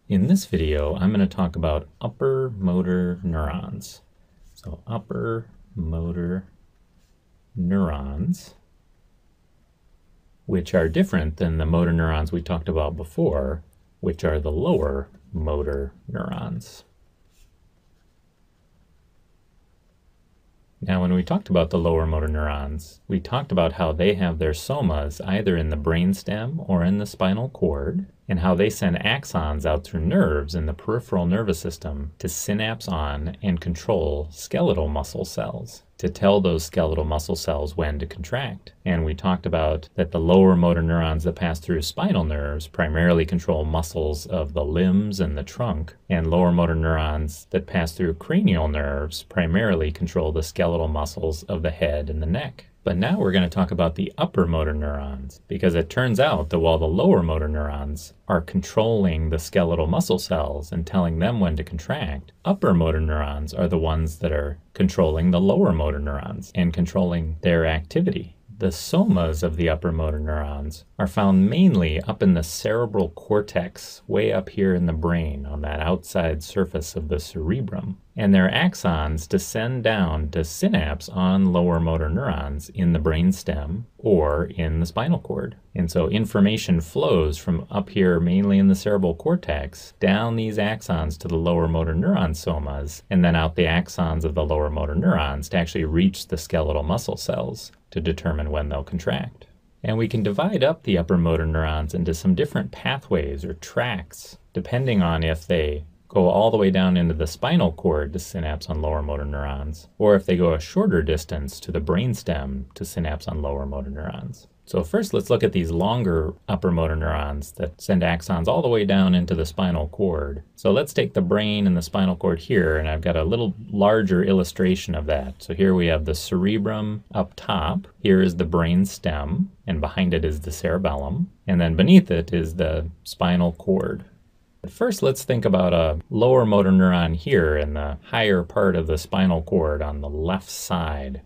In this video, I'm going to talk about upper motor neurons. So upper motor neurons, which are different than the motor neurons we talked about before, which are the lower motor neurons. Now, when we talked about the lower motor neurons, we talked about how they have their somas either in the brainstem or in the spinal cord, and how they send axons out through nerves in the peripheral nervous system to synapse on and control skeletal muscle cells, to tell those skeletal muscle cells when to contract. And we talked about that the lower motor neurons that pass through spinal nerves primarily control muscles of the limbs and the trunk, and lower motor neurons that pass through cranial nerves primarily control the skeletal muscles of the head and the neck. But now we're going to talk about the upper motor neurons, because it turns out that while the lower motor neurons are controlling the skeletal muscle cells and telling them when to contract, upper motor neurons are the ones that are controlling the lower motor neurons and controlling their activity. The somas of the upper motor neurons are found mainly up in the cerebral cortex, way up here in the brain on that outside surface of the cerebrum. And their axons descend down to synapse on lower motor neurons in the brainstem or in the spinal cord. And so information flows from up here, mainly in the cerebral cortex, down these axons to the lower motor neuron somas, and then out the axons of the lower motor neurons to actually reach the skeletal muscle cells to determine when they'll contract. And we can divide up the upper motor neurons into some different pathways or tracts, depending on if they go all the way down into the spinal cord to synapse on lower motor neurons, or if they go a shorter distance to the brainstem to synapse on lower motor neurons. So first, let's look at these longer upper motor neurons that send axons all the way down into the spinal cord. So let's take the brain and the spinal cord here, and I've got a little larger illustration of that. So here we have the cerebrum up top. Here is the brain stem, and behind it is the cerebellum. And then beneath it is the spinal cord. But first, let's think about a lower motor neuron here in the higher part of the spinal cord on the left side,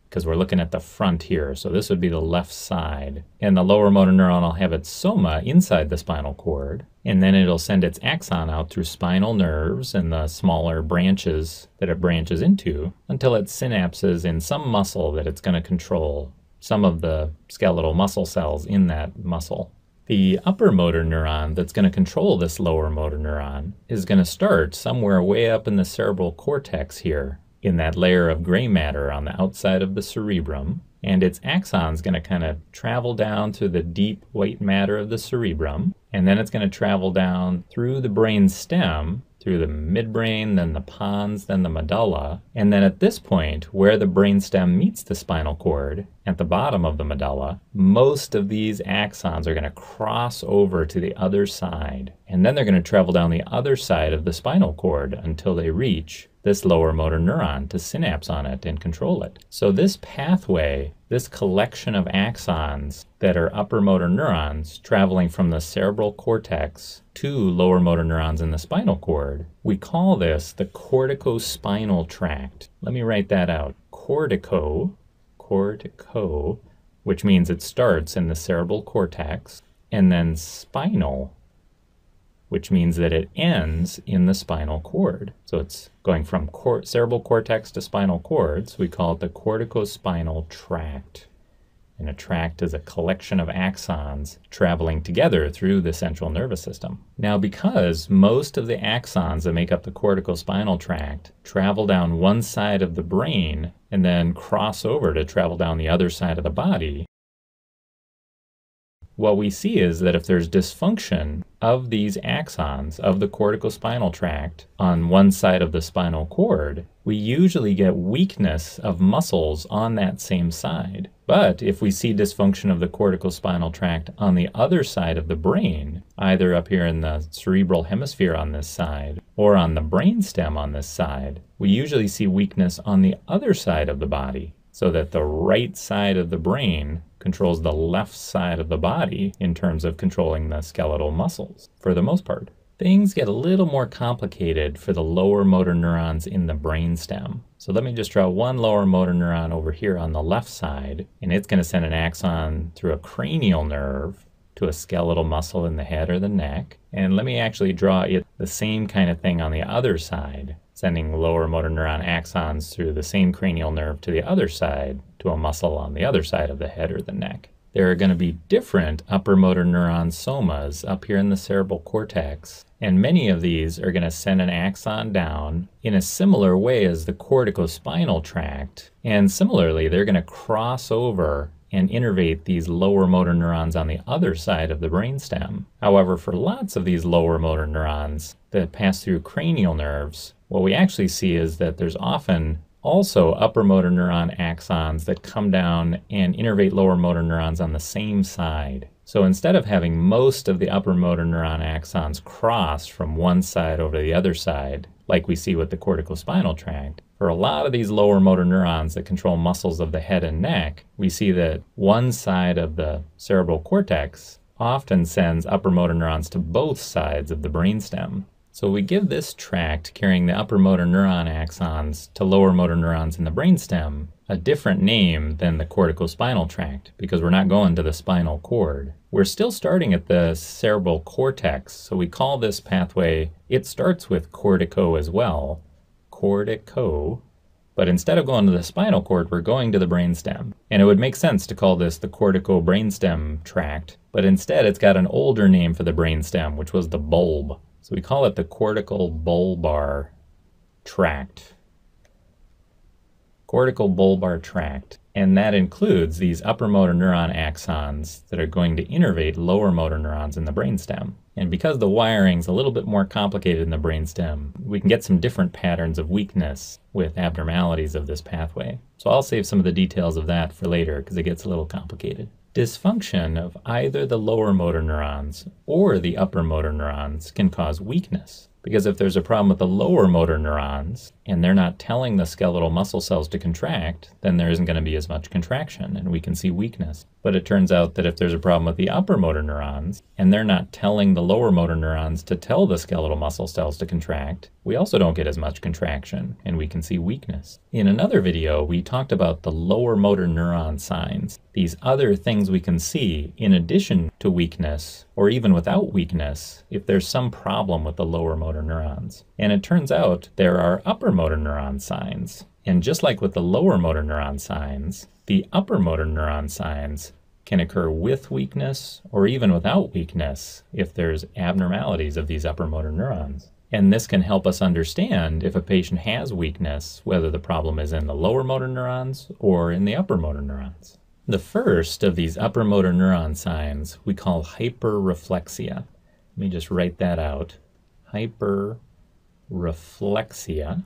because we're looking at the front here. So this would be the left side. And the lower motor neuron will have its soma inside the spinal cord, and then it'll send its axon out through spinal nerves and the smaller branches that it branches into until it synapses in some muscle that it's going to control some of the skeletal muscle cells in that muscle. The upper motor neuron that's going to control this lower motor neuron is going to start somewhere way up in the cerebral cortex here, in that layer of gray matter on the outside of the cerebrum, and its axon is going to kind of travel down through the deep white matter of the cerebrum, and then it's going to travel down through the brain stem, through the midbrain, then the pons, then the medulla, and then at this point, where the brainstem meets the spinal cord, at the bottom of the medulla, most of these axons are going to cross over to the other side, and then they're going to travel down the other side of the spinal cord until they reach this lower motor neuron to synapse on it and control it. So this pathway, this collection of axons that are upper motor neurons traveling from the cerebral cortex to lower motor neurons in the spinal cord, we call this the corticospinal tract. Let me write that out. Cortico, which means it starts in the cerebral cortex, and then spinal, which means that it ends in the spinal cord. So it's going from cerebral cortex to spinal cord, so we call it the corticospinal tract. And a tract is a collection of axons traveling together through the central nervous system. Now, because most of the axons that make up the corticospinal tract travel down one side of the brain and then cross over to travel down the other side of the body, what we see is that if there's dysfunction of these axons of the corticospinal tract on one side of the spinal cord, we usually get weakness of muscles on that same side. But if we see dysfunction of the corticospinal tract on the other side of the brain, either up here in the cerebral hemisphere on this side or on the brainstem on this side, we usually see weakness on the other side of the body, so that the right side of the brain controls the left side of the body in terms of controlling the skeletal muscles, for the most part. Things get a little more complicated for the lower motor neurons in the brainstem. So let me just draw one lower motor neuron over here on the left side, and it's going to send an axon through a cranial nerve to a skeletal muscle in the head or the neck. And let me actually draw it the same kind of thing on the other side, sending lower motor neuron axons through the same cranial nerve to the other side to a muscle on the other side of the head or the neck. There are going to be different upper motor neuron somas up here in the cerebral cortex, and many of these are going to send an axon down in a similar way as the corticospinal tract, and similarly they're going to cross over and innervate these lower motor neurons on the other side of the brainstem. However, for lots of these lower motor neurons that pass through cranial nerves, what we actually see is that there's often also upper motor neuron axons that come down and innervate lower motor neurons on the same side. So instead of having most of the upper motor neuron axons cross from one side over to the other side, like we see with the corticospinal tract, for a lot of these lower motor neurons that control muscles of the head and neck, we see that one side of the cerebral cortex often sends upper motor neurons to both sides of the brainstem. So we give this tract carrying the upper motor neuron axons to lower motor neurons in the brainstem a different name than the corticospinal tract, because we're not going to the spinal cord. We're still starting at the cerebral cortex, so we call this pathway, it starts with cortico as well, cortico, but instead of going to the spinal cord, we're going to the brainstem. And it would make sense to call this the cortico-brainstem tract, but instead it's got an older name for the brainstem, which was the bulb. So we call it the cortical bulbar tract. Cortical bulbar tract. And that includes these upper motor neuron axons that are going to innervate lower motor neurons in the brainstem. And because the wiring's a little bit more complicated in the brainstem, we can get some different patterns of weakness with abnormalities of this pathway. So I'll save some of the details of that for later because it gets a little complicated. Dysfunction of either the lower motor neurons or the upper motor neurons can cause weakness. Because if there's a problem with the lower motor neurons and they're not telling the skeletal muscle cells to contract, then there isn't going to be as much contraction and we can see weakness. But it turns out that if there's a problem with the upper motor neurons and they're not telling the lower motor neurons to tell the skeletal muscle cells to contract, we also don't get as much contraction and we can see weakness. In another video, we talked about the lower motor neuron signs, these other things we can see in addition to weakness or even without weakness if there's some problem with the lower motor neurons. And it turns out there are upper motor neuron signs. And just like with the lower motor neuron signs, the upper motor neuron signs can occur with weakness or even without weakness if there's abnormalities of these upper motor neurons. And this can help us understand if a patient has weakness, whether the problem is in the lower motor neurons or in the upper motor neurons. The first of these upper motor neuron signs we call hyperreflexia. Let me just write that out. Hyperreflexia.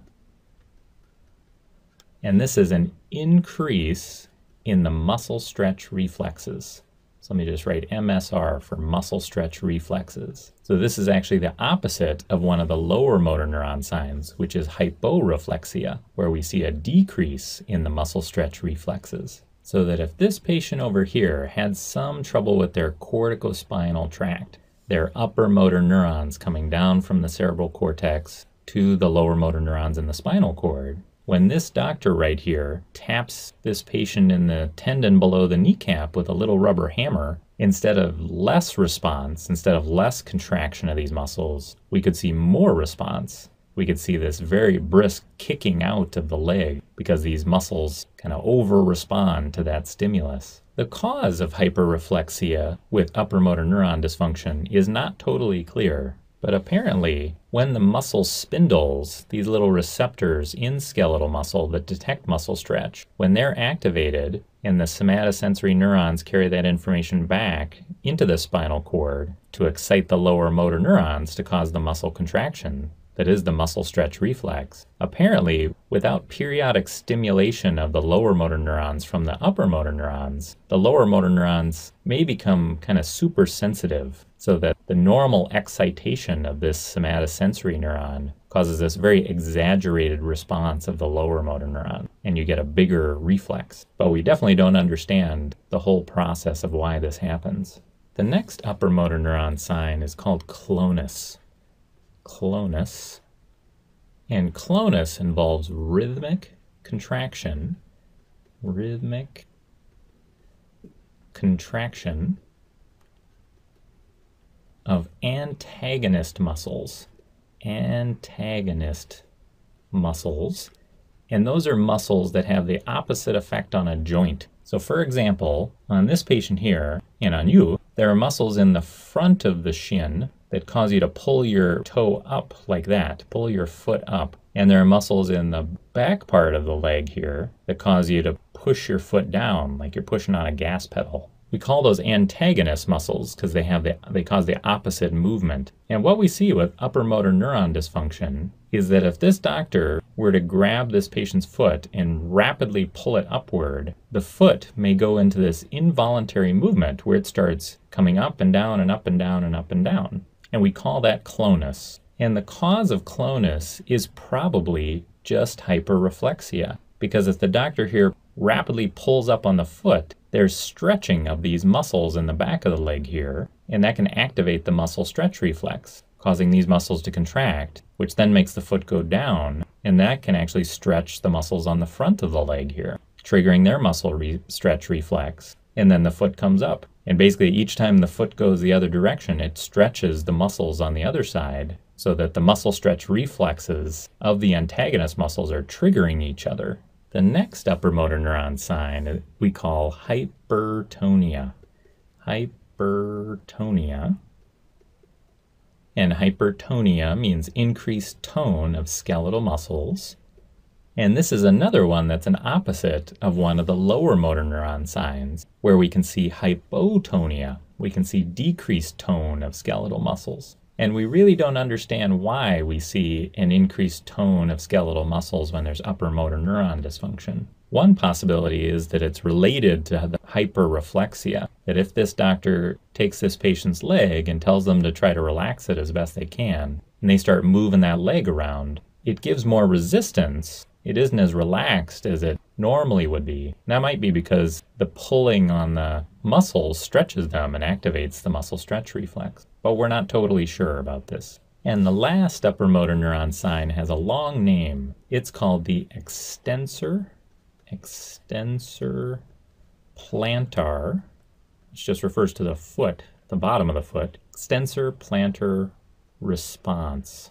And this is an increase in the muscle stretch reflexes. So let me just write MSR for muscle stretch reflexes. So this is actually the opposite of one of the lower motor neuron signs, which is hyporeflexia, where we see a decrease in the muscle stretch reflexes. So that if this patient over here had some trouble with their corticospinal tract, their upper motor neurons coming down from the cerebral cortex to the lower motor neurons in the spinal cord, when this doctor right here taps this patient in the tendon below the kneecap with a little rubber hammer, instead of less response, instead of less contraction of these muscles, we could see more response. We could see this very brisk kicking out of the leg because these muscles kind of over-respond to that stimulus. The cause of hyperreflexia with upper motor neuron dysfunction is not totally clear, but apparently when the muscle spindles, these little receptors in skeletal muscle that detect muscle stretch, when they're activated and the somatosensory neurons carry that information back into the spinal cord to excite the lower motor neurons to cause the muscle contraction, that is the muscle stretch reflex. Apparently, without periodic stimulation of the lower motor neurons from the upper motor neurons, the lower motor neurons may become kind of super sensitive, so that the normal excitation of this somatosensory neuron causes this very exaggerated response of the lower motor neuron, and you get a bigger reflex. But we definitely don't understand the whole process of why this happens. The next upper motor neuron sign is called Clonise. Clonus. And Clonus involves rhythmic contraction, of antagonist muscles. Antagonist muscles. And those are muscles that have the opposite effect on a joint. So for example, on this patient here, and on you, there are muscles in the front of the shin that cause you to pull your toe up like that, pull your foot up. And there are muscles in the back part of the leg here that cause you to push your foot down, like you're pushing on a gas pedal. We call those antagonist muscles because they cause the opposite movement. And what we see with upper motor neuron dysfunction is that if this doctor were to grab this patient's foot and rapidly pull it upward, the foot may go into this involuntary movement where it starts coming up and down and up and down and up and down. And we call that clonus. And the cause of clonus is probably just hyperreflexia, because if the doctor here rapidly pulls up on the foot, there's stretching of these muscles in the back of the leg here, and that can activate the muscle stretch reflex, causing these muscles to contract, which then makes the foot go down, and that can actually stretch the muscles on the front of the leg here, triggering their muscle stretch reflex, and then the foot comes up. And basically each time the foot goes the other direction, it stretches the muscles on the other side, so that the muscle stretch reflexes of the antagonist muscles are triggering each other. The next upper motor neuron sign we call hypertonia. Hypertonia. And hypertonia means increased tone of skeletal muscles. And this is another one that's an opposite of one of the lower motor neuron signs, where we can see hypotonia. We can see decreased tone of skeletal muscles. And we really don't understand why we see an increased tone of skeletal muscles when there's upper motor neuron dysfunction. One possibility is that it's related to the hyperreflexia, that if this doctor takes this patient's leg and tells them to try to relax it as best they can, and they start moving that leg around, it gives more resistance. It isn't as relaxed as it normally would be. And that might be because the pulling on the muscles stretches them and activates the muscle stretch reflex. But we're not totally sure about this. And the last upper motor neuron sign has a long name. It's called the extensor plantar, which just refers to the foot, the bottom of the foot. Extensor plantar response.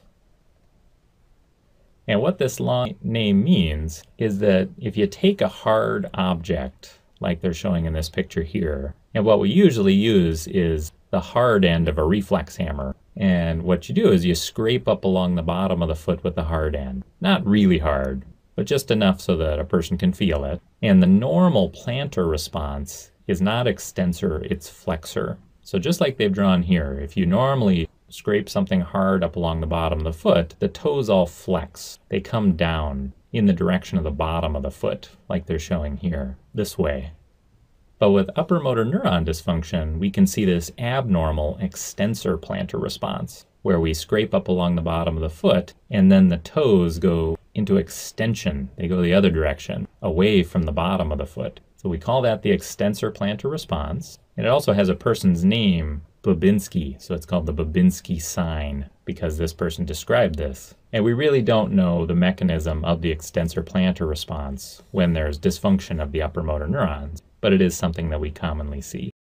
And what this long name means is that if you take a hard object, like they're showing in this picture here, and what we usually use is the hard end of a reflex hammer. And what you do is you scrape up along the bottom of the foot with the hard end. Not really hard, but just enough so that a person can feel it. And the normal plantar response is not extensor, it's flexor. So just like they've drawn here, if you normally scrape something hard up along the bottom of the foot, the toes all flex. They come down in the direction of the bottom of the foot, like they're showing here, this way. But with upper motor neuron dysfunction, we can see this abnormal extensor plantar response, where we scrape up along the bottom of the foot, and then the toes go into extension. They go the other direction, away from the bottom of the foot. So we call that the extensor plantar response. And it also has a person's name, Babinski, so it's called the Babinski sign, because this person described this. And we really don't know the mechanism of the extensor plantar response when there's dysfunction of the upper motor neurons, but it is something that we commonly see.